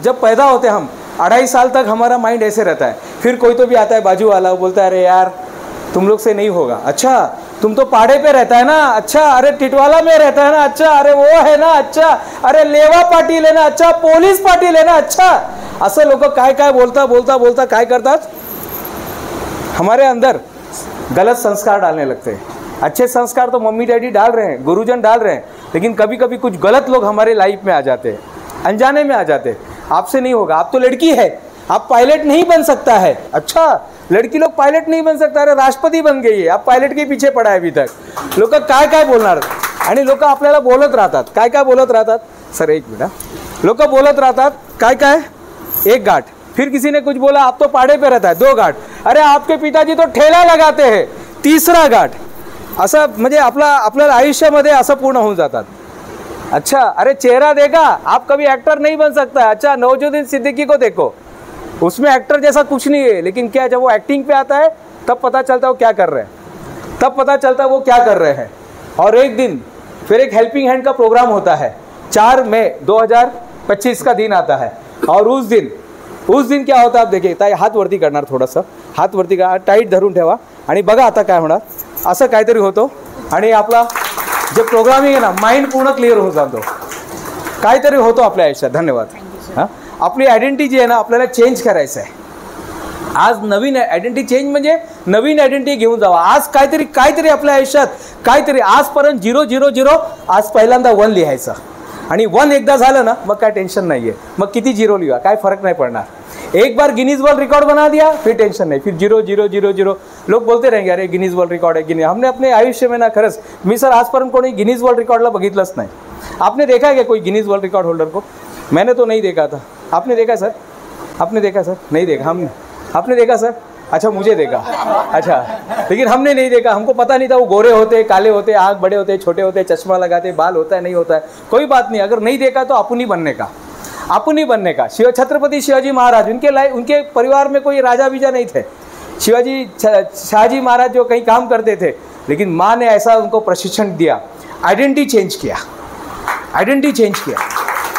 जब पैदा होते हम 2.5 साल तक हमारा माइंड ऐसे रहता है, फिर कोई तो भी आता है बाजू वाला, वो बोलता है अरे यार तुम लोग से नहीं होगा, अच्छा तुम तो पहाड़े पे रहता है ना, अच्छा अरे टिटवाला में रहता है ना, अच्छा अरे वो है ना, अच्छा अरे लेवा पाटील है ना, अच्छा पोलीस पाटील है ना, अच्छा असं लोक काय काय बोलता बोलता बोलता काय करतात, हमारे अंदर गलत संस्कार डालने लगते हैं। अच्छे संस्कार तो मम्मी डैडी डाल रहे हैं, गुरुजन डाल रहे हैं, लेकिन कभी कभी कुछ गलत लोग हमारे लाइफ में आ जाते हैं, अनजाने में आ जाते हैं। आपसे नहीं होगा, आप तो लड़की है, आप पायलट नहीं बन सकता है, अच्छा लड़की लोग पायलट नहीं बन सकता, अरे राष्ट्रपती बन गई है, आप पायलट के पीछे पड़ा है अभी तक। लोक काय काय बोलणार आणि लोक आपल्याला बोलत राहतात, काय काय बोलत राहतात, सर एक मिनट, लोक बोलत राहतात काय काय, एक गाठ, फिर किसी ने कुछ बोला आप तो पहाड़े पे रहता है, 2 गाठ, अरे आपके पिताजी तो ठेला लगाते हैं, 3रा गाठ, असं म्हणजे आपल्या आयुष्यामध्ये असं पूर्ण होऊन जातात। अच्छा अरे चेहरा देखा, आप कभी एक्टर नहीं बन सकता, अच्छा नवाजुद्दीन सिद्दीकी को देखो, उसमें एक्टर जैसा कुछ नहीं है, लेकिन क्या जब वो एक्टिंग पे आता है तब पता चलता है वो क्या कर रहे हैं, तब पता चलता है वो क्या कर रहे हैं। और एक दिन फिर एक हेल्पिंग हैंड का प्रोग्राम होता है, 4 मई 2025 का दिन आता है, और उस दिन क्या होता है आप देखिए, ताई हात वरती करणार, थोडंसं हात वरती करा, टाईट धरून ठेवा आणि बघा आता काय होणार, असं काहीतरी होतो आणि आपला जे प्रोग्रामिंग आहे ना माइंड पूर्ण क्लिअर होऊन जातो, काहीतरी होतो आपल्या आयुष्यात। धन्यवाद। हां आपली आयडेंटिटी जी आहे ना आपल्याला चेंज करायचं आहे, आज नवीन आयडेंटिटी चेंज म्हणजे नवीन आयडेंटिटी घेऊन जावा, आज काहीतरी आपल्या आयुष्यात काहीतरी, आजपर्यंत 000, आज पहिल्यांदा 1 लिहायचं, आणि 1 एकदा झालं ना मग काय टेन्शन नाही आहे, मग किती 0 लिहा काय फरक नाही पडणार। एक बार गिनीज वर्ल्ड रिकॉर्ड बना दिया फिर टेंशन नहीं, फिर 00000 लोग बोलते रहेंगे अरे गिनीज वर्ल्ड रिकॉर्ड है, गिनीज। हमने अपने आयुष्य में ना खरंच मी सर आजपर्यंत कोणी गिनीज वर्ल्ड रिकॉर्डला बघितलंच नाही। आपने देखा है क्या कोई गिनीज वर्ल्ड रिकॉर्ड होल्डर को? मैंने तो नहीं देखा था, आपने देखा सर? आपने देखा सर? नहीं देखा हमने, आपने देखा सर? अच्छा मुझे देखा, अच्छा लेकिन हमने नहीं देखा, हमको पता नहीं था वो गोरे होते काले होते, आँख बड़े होते छोटे होते, चश्मा लगाते, बाल होता है नहीं होता है, कोई बात नहीं, अगर नहीं देखा तो अपन ही बनने का, अपन ही बनने का। छत्रपति शिवाजी महाराज, उनके परिवार में कोई राजा बीजा नहीं थे, शाहजी महाराज जो कहीं काम करते थे, लेकिन माँ ने ऐसा उनको प्रशिक्षण दिया, आइडेंटिटी चेंज किया, आइडेंटिटी चेंज किया,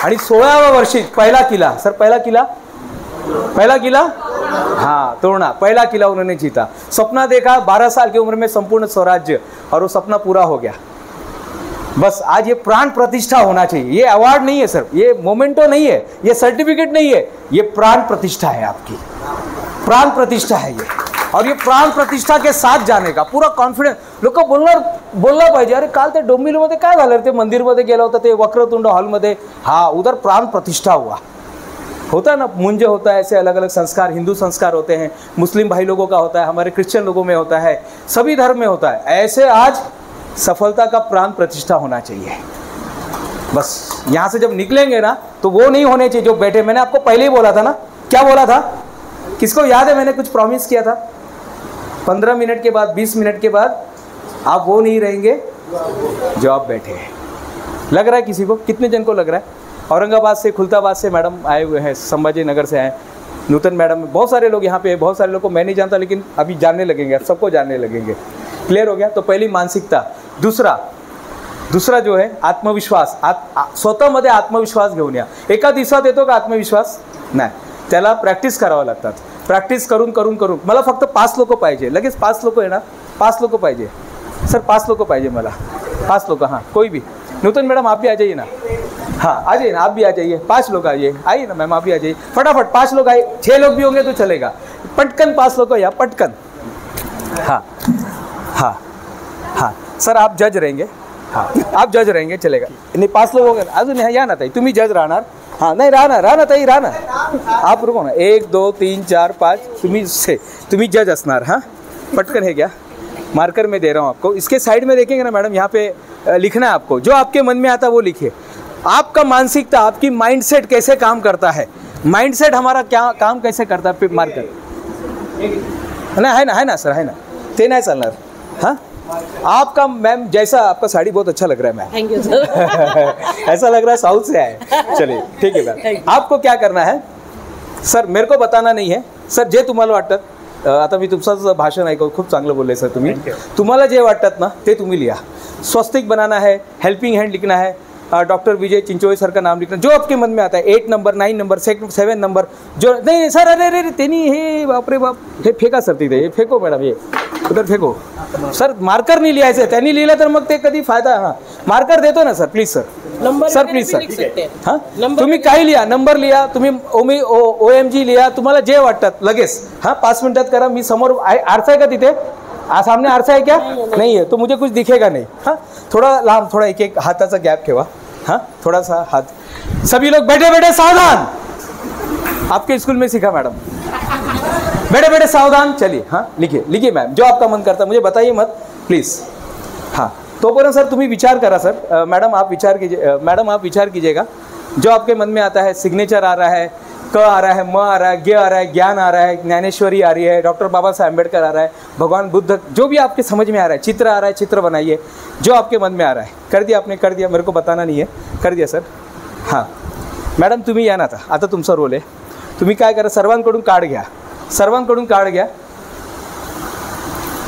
आणि 16व्या वर्षी पहला किला, सर पहला किला हाँ तोड़ना, पहला किला उन्होंने जीता। सपना देखा 12 साल की उम्र में संपूर्ण स्वराज्य, और वो सपना पूरा हो गया। बस आज ये प्राण प्रतिष्ठा होना चाहिए, ये अवार्ड नहीं है सर, ये मोमेंटो नहीं है, ये सर्टिफिकेट नहीं है, ये प्राण प्रतिष्ठा है, आपकी प्राण प्रतिष्ठा है ये, और ये प्राण प्रतिष्ठा के साथ जाने का पूरा कॉन्फिडेंस। लोक बोलला पाहिजे, अरे काल ते डोंबिवलीमध्ये काय झालं, ते मंदिरमध्ये गेला होता, ते वक्रतुंड हॉलमध्ये, हाँ उधर प्राण प्रतिष्ठा हुआ, होता है ना, मुंज होता है, ऐसे अलग अलग संस्कार, हिंदू संस्कार होते हैं, मुस्लिम भाई लोगों का होता है, हमारे क्रिश्चियन लोगों में होता है, सभी धर्म में होता है, ऐसे आज सफलता का प्राण प्रतिष्ठा होना चाहिए। बस यहाँ से जब निकलेंगे ना तो वो नहीं होने चाहिए जो बैठे, मैंने आपको पहले ही बोला था ना, क्या बोला था, किसको याद है, मैंने कुछ प्रॉमिस किया था, 15 मिनट के बाद 20 मिनट के बाद आप वो नहीं रहेंगे जो आप बैठे हैं। लग रहा है किसी को, कितने जन को लग रहा है? औरंगाबाद से, खुलताबाद से मैडम आए हुए हैं, संभाजी नगर से आए, नूतन मैडम, बहुत सारे लोग यहाँ पे, बहुत सारे लोग को मैं नहीं जानता, लेकिन अभी जानने लगेंगे, सबको जानने लगेंगे। क्लियर हो गया? तो पहली मानसिकता, दूसरा जो है आत्मविश्वास, स्वतःमध्ये आत्मविश्वास घेऊन या। एका दिवसात येतो का आत्मविश्वास? नाही, त्याला प्रॅक्टिस करावं लागतात, प्रॅक्टिस करून मला फक्त 5 लोक पाहिजे, लगेच 5 लोक येणार, 5 लोक पाहिजे सर, 5 लोक पाहिजे मला, 5 लोक, हाँ कोई भी, नूतन मैडम आप भी आ जाइए ना, हाँ आ जाइए ना, आप भी आ जाइए, 5 लोग आइए ना मैम, आप भी आ जाइए फटाफट, 5 लोग आइए, 6 लोग भी होंगे तो चलेगा, पटकन 5 लोग या पटकन। हाँ हाँ हाँ सर आप जज रहेंगे, हाँ आप जज रहेंगे, चलेगा नहीं, 5 लोग हो गए अजून, या ना ताई तुम्ही जज राहणार, हाँ नहीं राहणार ताई राहणार, आप रुको ना, 1 2 3 4 5 तुम्ही जज असणार। हाँ पटकन है क्या, मार्कर में दे रहा हूँ आपको, इसके साइड में देखेंगे ना मैडम, यहाँ पे लिखना है आपको, जो आपके मन में आता वो लिखिए। आपका मानसिकता, आपकी माइंडसेट कैसे काम करता है, माइंडसेट हमारा क्या काम कैसे करता है, मार्कर ना है ना सर, है ना, ते नहीं चलना। हाँ आपका मैम, जैसा आपका साड़ी बहुत अच्छा लग रहा है मैम, थैंक यू सर। ऐसा लग रहा है साउथ से आए, चलिए ठीक है मैम। आपको क्या करना है सर, मेरे को बताना नहीं है सर, जे तुम्हाला वाटतं, आता मी तुमचं भाषण ऐकू, खूप चांगलं बोलले सर तुम्ही, तुम्हाला जे वाटतात ना ते तुम्ही लिहा। स्वस्तिक बनाना है, हेल्पिंग हैंड लिखना है, डॉक्टर विजय चिंचोली सर का नाम लिखना, जो आपके मन में आता है, 8 नंबर 9 नंबर 7 नंबर, जो नहीं सर, अरे त्यांनी हे बापरे बाप, हे फेका सर तिथे, हे फेको मॅडम, हे उधर फेको सर, मार्कर नाही लिहायचं, त्यांनी लिहिलं तर मग ते कधी फायदा, हां मार्कर देतो ना sir, please sir, sir please sir, हां तुम्ही काही लिहा, नंबर लिहा, तुम्ही OMG लिहा, तुम्हाला जे वाटतात लगेच, हां 5 मिनिटात करा. मी समोर आरसा आहे का तिथे, सामने आरसा है क्या, नहीं है तो मुझे कुछ दिखेगा नहीं. हाँ थोड़ा लाभ, थोड़ा एक हाथाचा गॅप ठेवा, हाँ थोड़ा सा हाथ. सभी लोग बैठे बैठे सावधान, आपके स्कूल में सीखा मैडम, बैठे बैठे सावधान. चलिए हाँ लिखिए लिखिए मैम, जो आपका मन करता मुझे बताइए मत प्लीज. हाँ तोपर्यंत सर तुम्ही विचार करा सर, मैडम आप विचार कीजिए, मैडम आप विचार कीजिएगा, जो आपके मन में आता है, सिग्नेचर आ रहा है, क आ रहा है, म आ रहा है, गे आ रहा है, ज्ञान आ रहा है, ज्ञानेश्वरी आ रही है, डॉक्टर बाबा साहब अम्बेडकर आ रहा है, भगवान बुद्ध, जो भी आपके समझ में आ रहा है, चित्र आ रहा है, चित्र बनाइए, जो आपके मन में आ रहा है. कर दिया आपने, कर दिया, मेरे को बताना नहीं है, कर दिया सर. हां मॅडम तुम्ही या ना, आता तुमचा रोल आहे. तुम्ही काय करा, सर्वांकडून कार्ड घ्या, सर्वांकडून कार्ड घ्या,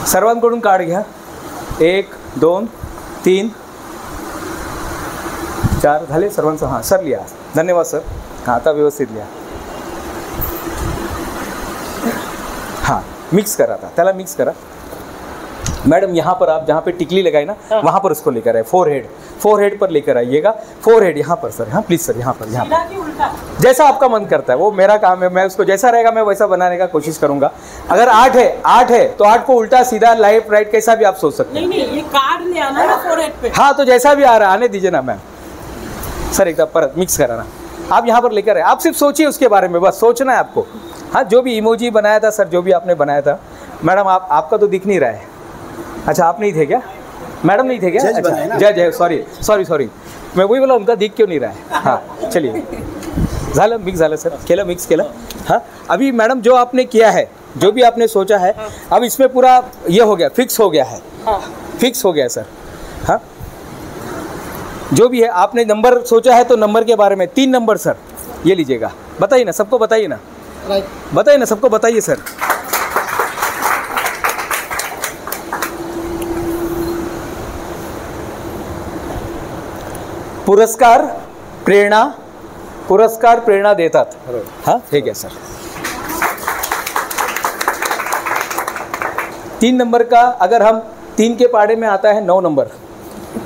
सर्वांकडून कार्ड घ्या. 1 2 3 4 झाले सर्वांचं. हां सर लिहा, धन्यवाद सर. हां आता व्यवस्थित लिहा. हाँ मिक्स करा था, त्याला मिक्स करा. मैडम यहाँ पर आप जहाँ पे टिकली लगाई ना, वहाँ पर उसको लेकर आए, फोरहेड पर लेकर आइएगा, फोरहेड यहाँ पर सर, हाँ प्लीज़ सर, यहाँ पर, जैसा आपका मन करता है वो मेरा काम है, मैं उसको जैसा रहेगा मैं वैसा बनाने का कोशिश करूंगा. अगर 8 है तो 8 को उल्टा सीधा लेफ्ट राइट कैसा भी आप सोच सकते हैं. नहीं ये कार्ड ले आना ना फोरहेड पे. हाँ तो जैसा भी आ रहा है आने दीजिए ना मैम. सर एक परत मिक्स कराना, आप यहाँ पर लेकर आए, आप सिर्फ सोचिए उसके बारे में, बस सोचना है आपको. हाँ जो भी इमोजी बनाया था सर, जो भी आपने बनाया था मैडम, आपका तो दिख नहीं रहा है. अच्छा आप नहीं थे क्या मैडम, नहीं थे क्या? अच्छा जय सॉरी, मैं वही बोला उनका दिख क्यों नहीं रहा है. हाँ चलिए झालं, मिक्स झालं सर, केलं मिक्स केलं. हाँ अभी मैडम जो आपने किया है, जो भी आपने सोचा है, अब इसमें पूरा ये हो गया, फिक्स हो गया है, फिक्स हो गया सर. हाँ जो भी है आपने नंबर सोचा है तो नंबर के बारे में 3 नंबर सर ये लीजिएगा, बताइए ना सबको, बताइए ना, बताइए ना सबको, बताइए सर. पुरस्कार प्रेरणा देतात. हाँ ठीक है सर. 3 नंबर का, अगर हम 3 के पाड़े में आता है 9 नंबर,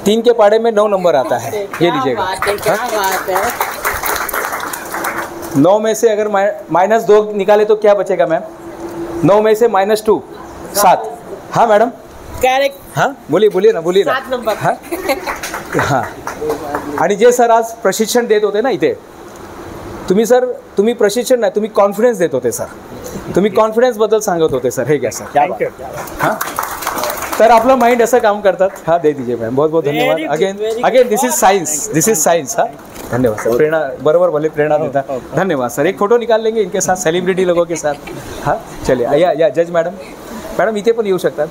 3 के पाड़े में 9 नंबर आता है, ये लीजिएगा. क्या बात है. 9 में से अगर -2 निकाले तो क्या बचेगा मैम? 9 में से -2 7. हाँ मैडम, करेक्ट. हाँ बोलिए ना, 7 नंबर. हाँ हां. आणि जे सर आज प्रशिक्षण देत होते ना इथे, तुम्ही सर, तुम्ही प्रशिक्षण नाही, तुम्ही कॉन्फिडन्स देत होते सर, तुम्ही कॉन्फिडन्स बद्दल सांगत होते सर. हे घ्या सर. हां तर आपलं माइंड असं काम करतात. हाँ दे दीजिए मैम, बहुत बहुत धन्यवाद. Again this is science. हाँ धन्यवाद सर. प्रेरणा बरोबर भले प्रेरणा देता. धन्यवाद सर. एक फोटो निकाल लेंगे इनके साथ, सेलिब्रिटी लोगों के साथ. हाँ चलिए या जज मॅडम इथे पण येऊ शकतात.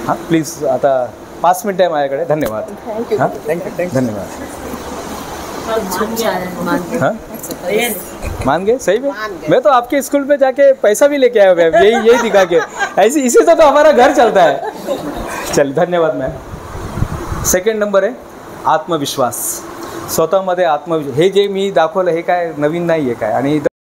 हाँ प्लीज, आता 5 मिनिट आहे माझ्याकडे. धन्यवाद. हाँ थँक्यू, धन्यवाद. हाँ मान गए, सही में. मैं तो आपके स्कूल पे जाके पैसा भी लेके आया मैम, यही दिखा के, ऐसे इसी से तो हमारा घर चलता है. चल धन्यवाद मैम. 2nd नंबर आहे आत्मविश्वास, स्वतःमध्ये आत्मविश्वास. हे जे मी दाखवलं हे काय नवीन नाही आहे काय, आणि